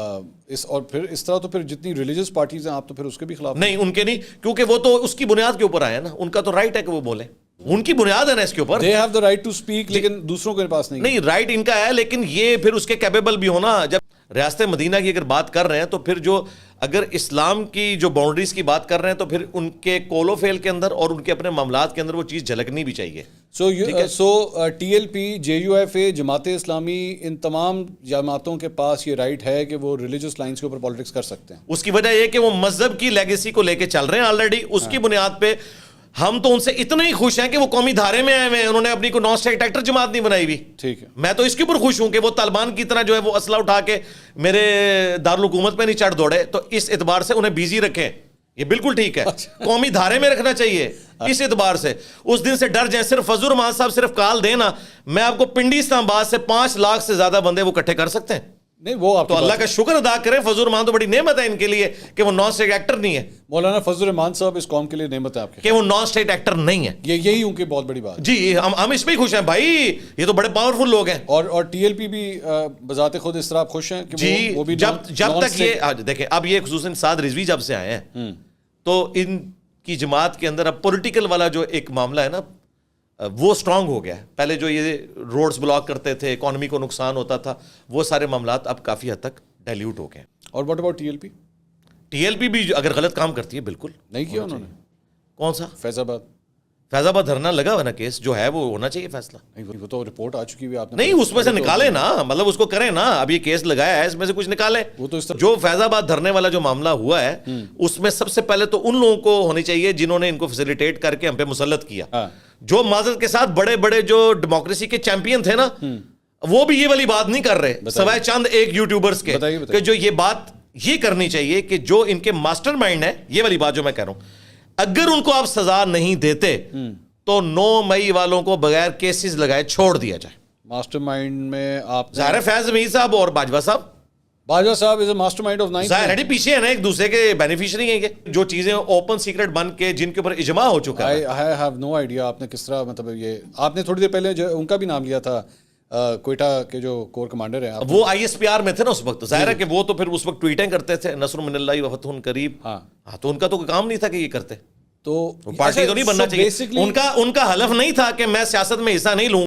اور پھر اس طرح تو پھر جتنی ریلیجس پارٹیز ہیں آپ تو پھر اس کے بھی خلاف نہیں، ان کے نہیں، کیونکہ وہ تو اس کی بنیاد کے اوپر آئے نا، ان کا تو رائٹ ہے کہ وہ بولیں، ان کی بنیاد ہے نا اس کے اوپر. they have the right to speak لیکن دوسروں کے پاس نہیں. نہیں، رائٹ ان کا ہے، لیکن یہ پھر اس کے کیپیبل بھی ہونا. جب ریاست مدینہ کی اگر بات کر رہے ہیں تو پھر جو اگر اسلام کی جو باؤنڈریز کی بات کر رہے ہیں تو پھر ان کے کول و فیل کے اندر اور ان کے اپنے معاملات کے اندر وہ چیز جھلکنی بھی چاہیے. سو TLP JUFA جماعت اسلامی ان تمام جماعتوں کے پاس یہ رائٹ ہے کہ وہ ریلیجس لائنز کے اوپر پالیٹکس کر سکتے ہیں. اس کی وجہ یہ کہ وہ مذہب کی لیگیسی کو لے کے چل رہے ہیں آلریڈی. اس کی بنیاد پہ ہم تو ان سے اتنے ہی خوش ہیں کہ وہ قومی دھارے میں آئے ہوئے ہیں. انہوں نے اپنی کو نان اسٹیٹ ایکٹر جماعت نہیں بنائی ہوئی. ٹھیک ہے، میں تو اس کے اوپر خوش ہوں کہ وہ طالبان کی طرح جو ہے وہ اسلحہ اٹھا کے میرے دارالحکومت پہ نہیں چڑھ دوڑے. تو اس اعتبار سے انہیں بیزی رکھیں، یہ بالکل ٹھیک ہے. قومی دھارے میں رکھنا چاہیے اس اعتبار سے. اس دن سے ڈر جائیں. صرف فضل الرحمان صاحب صرف کال دینا، میں آپ کو پنڈی اسلام آباد سے 5 لاکھ سے زیادہ بندے وہ اکٹھے کر سکتے ہیں. نہیں وہ آپ تو اللہ کا شکر ادا کریں. فضل الرحمان تو بڑی نعمت ہے ان کے لیے کہ وہ نان اسٹیٹ ایکٹر نہیں ہے. مولانا فضل الرحمان صاحب اس قوم کے لیے نعمت ہے آپ کے کہ وہ نان اسٹیٹ ایکٹر نہیں ہے. یہی ان کی بہت بڑی بات. جی ہم اس پہ ہی خوش ہیں بھائی، یہ تو بڑے پاورفل لوگ ہیں. اور TLP بھی بذات خود اس طرح خوش ہیں کہ جی وہ بھی جب تک یہ دیکھیں، اب یہ خصوصاً سعد رضوی جب سے آئے ہیں تو ان کی جماعت کے اندر اب پولیٹیکل والا جو ایک معاملہ ہے نا وہ سٹرانگ ہو گیا ہے. پہلے جو یہ روڈز بلاک کرتے تھے، اکانومی کو نقصان ہوتا تھا، وہ سارے معاملات اب کافی حد تک ڈائلیوٹ ہو گئے. اور واٹ اباؤٹ TLP بھی اگر غلط کام کرتی ہے بالکل نہیں کیا انہوں نے. کون سا فیض آباد دھرنا لگا ہوا نا کیس جو ہے وہ ہونا چاہیے فیصلہ. وہ تو رپورٹ آ چکی ہوئی آپ نے. نہیں اس میں سے نکالے نا، مطلب اس کو کریں نا. اب یہ کیس لگایا ہے، اس میں سے کچھ نکالے. وہ تو جو فیض آباد دھرنے والا جو معاملہ ہوا ہے اس میں سب سے پہلے تو ان لوگوں کو ہونی چاہیے جنہوں نے ان کو فیسیلیٹیٹ کر کے ہم پہ مسلط کیا. جو معذرت کے ساتھ بڑے بڑے جو ڈیموکریسی کے چیمپئن تھے نا وہ بھی یہ والی بات نہیں کر رہے، سوائے چند ایک یوٹیوبرز کے، کہ جو یہ بات یہ کرنی چاہیے کہ جو ان کے ماسٹر مائنڈ ہے، یہ والی بات جو میں کہہ رہا ہوں، اگر ان کو آپ سزا نہیں دیتے تو 9 مئی والوں کو بغیر کیسز لگائے چھوڑ دیا جائے. ماسٹر مائنڈ میں آپ ظاہر فیض امیر صاحب اور باجوہ صاحب از اے ماسٹر مائنڈ آف 9. ظاہر ہے پیچھے ہے نا، ایک دوسرے کے بینیفیشری ہیں. جو چیزیں اوپن سیکرٹ بن کے جن کے اوپر اجماع ہو چکا ہے. I have no idea آپ نے کس طرح، مطلب یہ آپ نے تھوڑی دیر پہلے جو ان کا بھی نام لیا تھا، کوئٹہ کے جو کور کمانڈر ہیں، وہ ISPR میں تھے نا اس وقت. ظاہر ہے کہ وہ تو پھر اس وقت ٹویٹیں کرتے تھے، نصر من اللہ و فتح قریب. ہاں تو ان کا تو کوئی کام نہیں تھا کہ یہ کرتے. تو پارٹی تو نہیں بننا چاہیے. ان کا حلف نہیں تھا کہ میں سیاست میں حصہ نہیں لوں